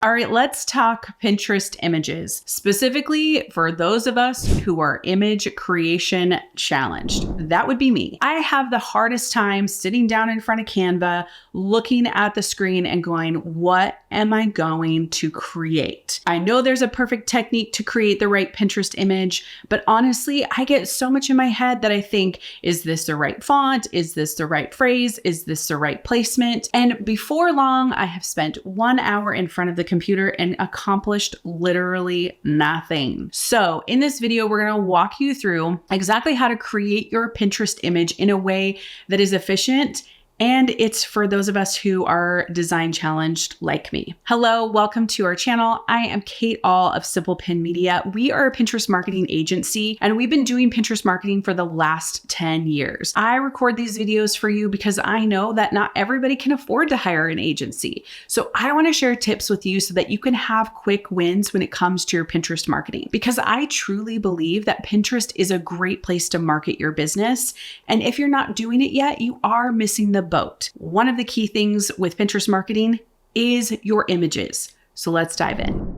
All right, let's talk Pinterest images, specifically for those of us who are image creation challenged. That would be me. I have the hardest time sitting down in front of Canva, looking at the screen and going, what am I going to create? I know there's a perfect technique to create the right Pinterest image, but honestly, I get so much in my head that I think, is this the right font? Is this the right phrase? Is this the right placement? And before long, I have spent 1 hour in front of the computer and accomplished literally nothing. So in this video, we're going to walk you through exactly how to create your Pinterest image in a way that is efficient. And it's for those of us who are design challenged like me. Hello, welcome to our channel. I am Kate All of Simple Pin Media. We are a Pinterest marketing agency, and we've been doing Pinterest marketing for the last 10 years. I record these videos for you because I know that not everybody can afford to hire an agency. So I want to share tips with you so that you can have quick wins when it comes to your Pinterest marketing, because I truly believe that Pinterest is a great place to market your business. And if you're not doing it yet, you are missing the boat. One of the key things with Pinterest marketing is your images. So let's dive in.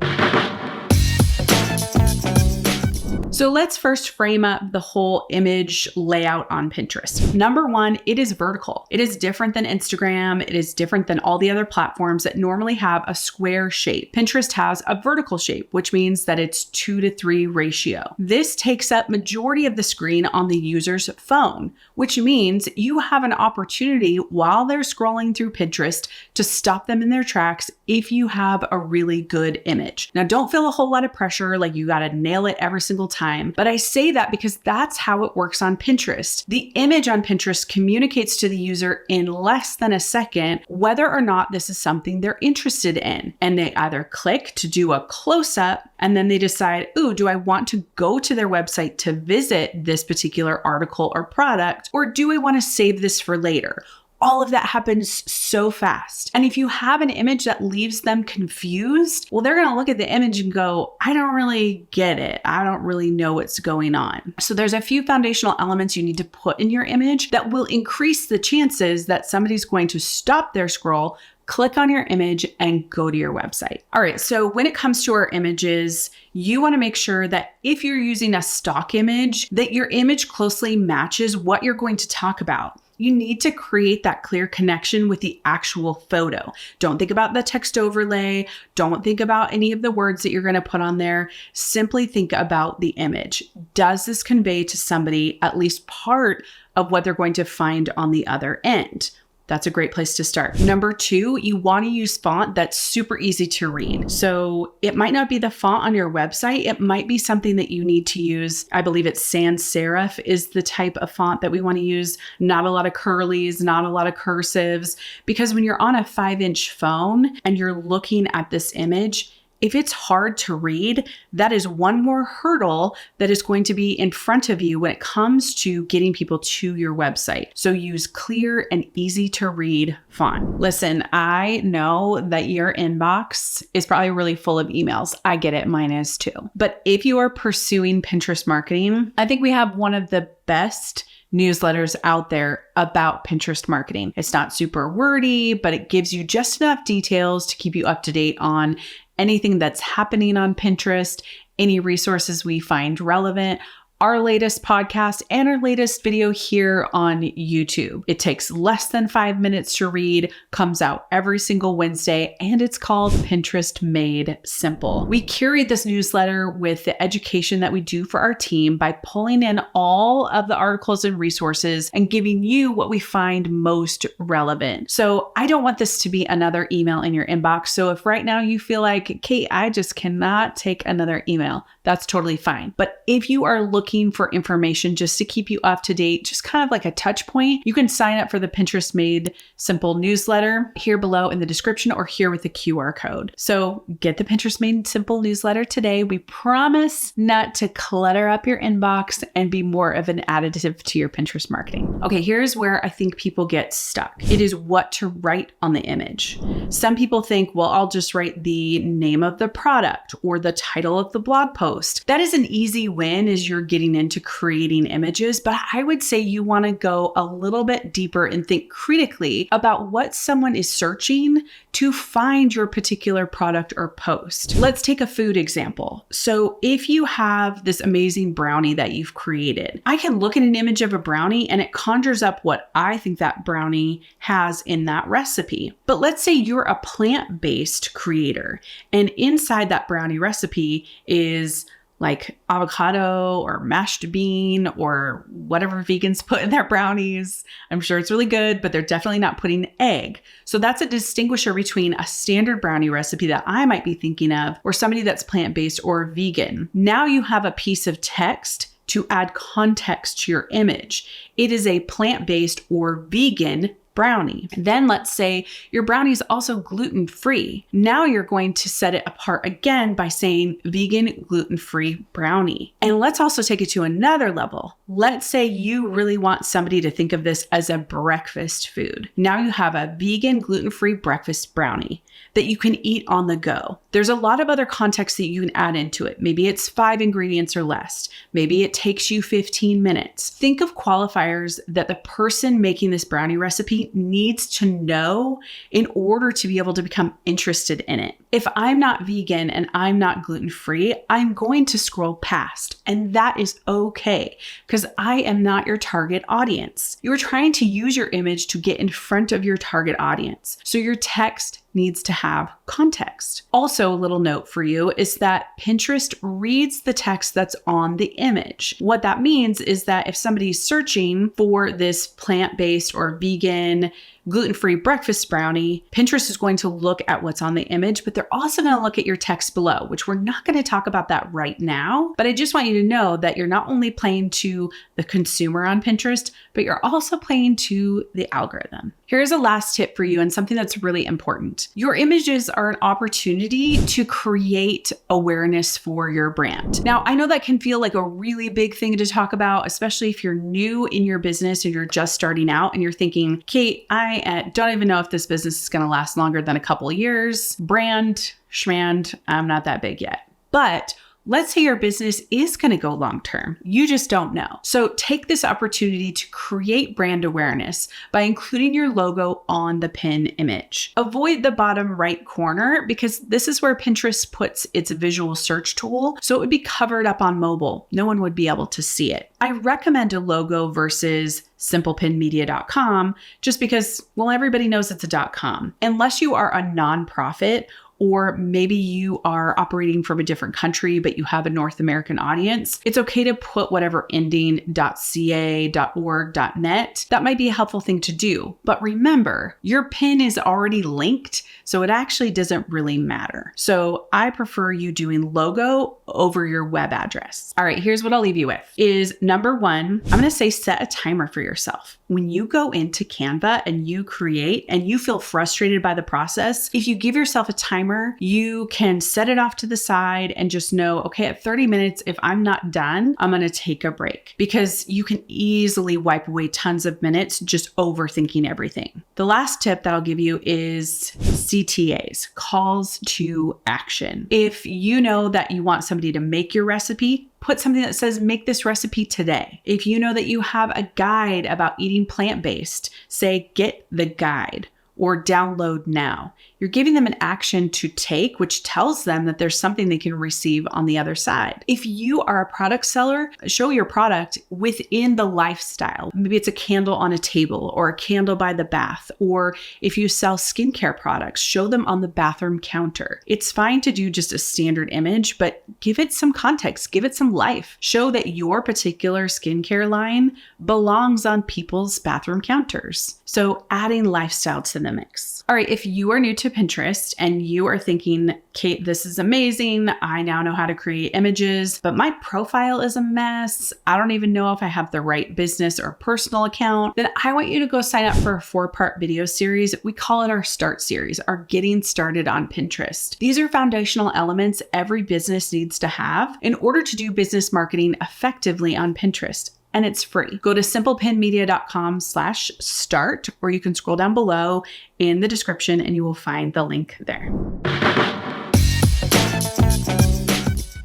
So let's first frame up the whole image layout on Pinterest. Number one, it is vertical. It is different than Instagram. It is different than all the other platforms that normally have a square shape. Pinterest has a vertical shape, which means that it's 2:3 ratio. This takes up majority of the screen on the user's phone, which means you have an opportunity while they're scrolling through Pinterest to stop them in their tracks if you have a really good image. Now, don't feel a whole lot of pressure like you got to nail it every single time. But I say that because that's how it works on Pinterest. The image on Pinterest communicates to the user in less than a second whether or not this is something they're interested in. And they either click to do a close-up and then they decide, ooh, do I want to go to their website to visit this particular article or product, or do I want to save this for later? All of that happens so fast. And if you have an image that leaves them confused, well, they're going to look at the image and go, I don't really get it. I don't really know what's going on. So there's a few foundational elements you need to put in your image that will increase the chances that somebody's going to stop their scroll, click on your image, and go to your website. All right, so when it comes to our images, you want to make sure that if you're using a stock image, that your image closely matches what you're going to talk about. You need to create that clear connection with the actual photo. Don't think about the text overlay. Don't think about any of the words that you're going to put on there. Simply think about the image. Does this convey to somebody at least part of what they're going to find on the other end? That's a great place to start. Number two, you want to use font that's super easy to read. So it might not be the font on your website. It might be something that you need to use. I believe it's sans serif is the type of font that we want to use. Not a lot of curlies, not a lot of cursives, because when you're on a 5-inch phone and you're looking at this image, if it's hard to read, that is one more hurdle that is going to be in front of you when it comes to getting people to your website. So use clear and easy to read font. Listen, I know that your inbox is probably really full of emails. I get it, mine is too. But if you are pursuing Pinterest marketing, I think we have one of the best newsletters out there about Pinterest marketing. It's not super wordy, but it gives you just enough details to keep you up to date on anything that's happening on Pinterest, any resources we find relevant, our latest podcast, and our latest video here on YouTube. It takes less than 5 minutes to read, comes out every single Wednesday, and it's called Pinterest Made Simple. We curate this newsletter with the education that we do for our team by pulling in all of the articles and resources and giving you what we find most relevant. So I don't want this to be another email in your inbox. So if right now you feel like, Kate, I just cannot take another email, that's totally fine. But if you are looking for information just to keep you up to date, just kind of like a touch point, you can sign up for the Pinterest Made Simple newsletter here below in the description or here with the QR code. So get the Pinterest Made Simple newsletter today. We promise not to clutter up your inbox and be more of an additive to your Pinterest marketing. Okay, here's where I think people get stuck. It is what to write on the image. Some people think, well, I'll just write the name of the product or the title of the blog post. That is an easy win, as you're getting into creating images, but I would say you want to go a little bit deeper and think critically about what someone is searching to find your particular product or post. Let's take a food example. So if you have this amazing brownie that you've created, I can look at an image of a brownie and it conjures up what I think that brownie has in that recipe. But let's say you're a plant-based creator and inside that brownie recipe is like avocado or mashed bean or whatever vegans put in their brownies. I'm sure it's really good, but they're definitely not putting egg. So that's a distinguisher between a standard brownie recipe that I might be thinking of or somebody that's plant-based or vegan. Now you have a piece of text to add context to your image. It is a plant-based or vegan brownie. Then let's say your brownie is also gluten-free. Now you're going to set it apart again by saying vegan gluten-free brownie. And let's also take it to another level. Let's say you really want somebody to think of this as a breakfast food. Now you have a vegan gluten-free breakfast brownie that you can eat on the go. There's a lot of other context that you can add into it. Maybe it's 5 ingredients or less. Maybe it takes you 15 minutes. Think of qualifiers that the person making this brownie recipe needs to know in order to be able to become interested in it. If I'm not vegan and I'm not gluten-free, I'm going to scroll past, and that is okay because I am not your target audience. You're trying to use your image to get in front of your target audience. So your text needs to have context. Also, a little note for you is that Pinterest reads the text that's on the image. What that means is that if somebody's searching for this plant-based or vegan gluten-free breakfast brownie, Pinterest is going to look at what's on the image, but they're also going to look at your text below, which we're not going to talk about that right now. But I just want you to know that you're not only playing to the consumer on Pinterest, but you're also playing to the algorithm. Here's a last tip for you and something that's really important. Your images are an opportunity to create awareness for your brand. Now, I know that can feel like a really big thing to talk about, especially if you're new in your business and you're just starting out and you're thinking, Kate, I don't even know if this business is going to last longer than a couple of years. Brand, schmand, I'm not that big yet. But let's say your business is going to go long term. You just don't know. So take this opportunity to create brand awareness by including your logo on the pin image. Avoid the bottom right corner because this is where Pinterest puts its visual search tool. So it would be covered up on mobile. No one would be able to see it. I recommend a logo versus simplepinmedia.com just because, well, everybody knows it's a .com. Unless you are a nonprofit or maybe you are operating from a different country, but you have a North American audience, it's okay to put whatever ending .ca, .org, .net. That might be a helpful thing to do. But remember, your pin is already linked, so it actually doesn't really matter. So I prefer you doing logo over your web address. All right, here's what I'll leave you with is number one, I'm going to say set a timer for yourself. When you go into Canva and you create and you feel frustrated by the process, if you give yourself a timer, you can set it off to the side and just know, okay, at 30 minutes, if I'm not done, I'm going to take a break because you can easily wipe away tons of minutes just overthinking everything. The last tip that I'll give you is CTAs, calls to action. If you know that you want somebody to make your recipe, put something that says, make this recipe today. If you know that you have a guide about eating plant-based, say, get the guide or download now. You're giving them an action to take, which tells them that there's something they can receive on the other side. If you are a product seller, show your product within the lifestyle. Maybe it's a candle on a table or a candle by the bath. Or if you sell skincare products, show them on the bathroom counter. It's fine to do just a standard image, but give it some context, give it some life. Show that your particular skincare line belongs on people's bathroom counters. So adding lifestyle to the mix. All right, if you are new to Pinterest and you are thinking, Kate, this is amazing. I now know how to create images, but my profile is a mess. I don't even know if I have the right business or personal account. Then I want you to go sign up for a 4-part video series. We call it our Start series, our Getting Started on Pinterest. These are foundational elements every business needs to have in order to do business marketing effectively on Pinterest. And it's free. Go to simplepinmedia.com/start, or you can scroll down below in the description and you will find the link there.